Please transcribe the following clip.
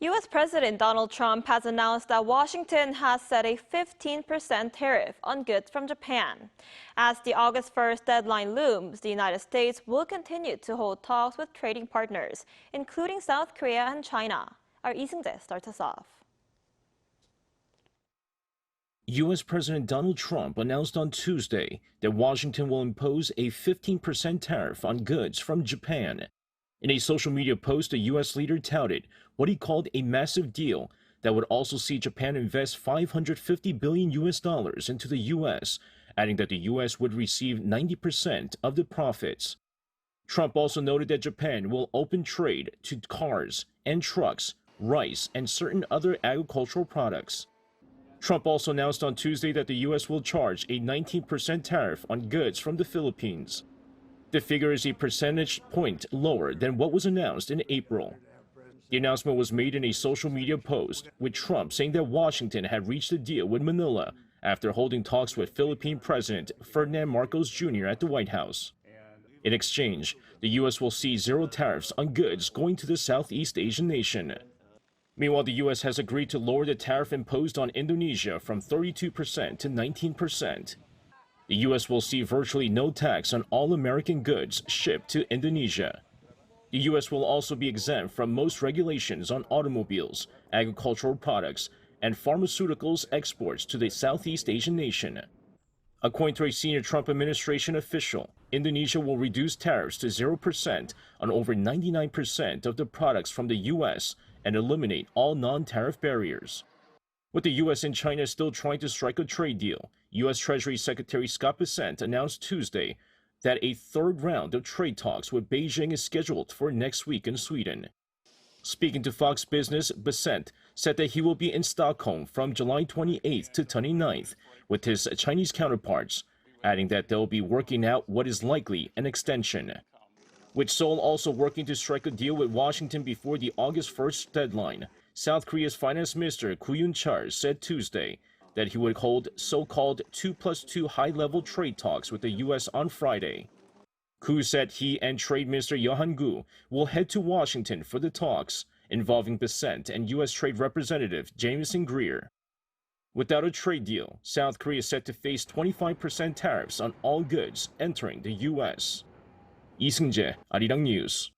U.S. President Donald Trump has announced that Washington has set a 15% tariff on goods from Japan. As the August 1st deadline looms, the United States will continue to hold talks with trading partners, including South Korea and China. Our Seung-jae starts us off. U.S. President Donald Trump announced on Tuesday that Washington will impose a 15% tariff on goods from Japan. In a social media post, the U.S. leader touted what he called a massive deal that would also see Japan invest $550 billion into the U.S., adding that the U.S. would receive 90% of the profits. Trump also noted that Japan will open trade to cars and trucks, rice, and certain other agricultural products. Trump also announced on Tuesday that the U.S. will charge a 19% tariff on goods from the Philippines. The figure is a percentage point lower than what was announced in April. The announcement was made in a social media post, with Trump saying that Washington had reached a deal with Manila after holding talks with Philippine President Ferdinand Marcos Jr. at the White House. In exchange, the U.S. will see zero tariffs on goods going to the Southeast Asian nation. Meanwhile, the U.S. has agreed to lower the tariff imposed on Indonesia from 32% to 19%. The U.S. will see virtually no tax on all American goods shipped to Indonesia. The U.S. will also be exempt from most regulations on automobiles, agricultural products, and pharmaceuticals exports to the Southeast Asian nation. According to a senior Trump administration official, Indonesia will reduce tariffs to 0% on over 99% of the products from the U.S. and eliminate all non-tariff barriers. With the U.S. and China still trying to strike a trade deal, U.S. Treasury Secretary Scott Bessent announced Tuesday that a third round of trade talks with Beijing is scheduled for next week in Sweden. Speaking to Fox Business, Bessent said that he will be in Stockholm from July 28th to 29th with his Chinese counterparts, adding that they'll be working out what is likely an extension. With Seoul also working to strike a deal with Washington before the August 1st deadline, South Korea's Finance Minister Koo Yoon-chul said Tuesday that he would hold so-called 2+2 high-level trade talks with the U.S. on Friday. Koo said he and Trade Minister Yeo Han-gu will head to Washington for the talks, involving Bessent and U.S. Trade Representative Jamieson Greer. Without a trade deal, South Korea is set to face 25% tariffs on all goods entering the U.S. Seung-jae, ArirangNews.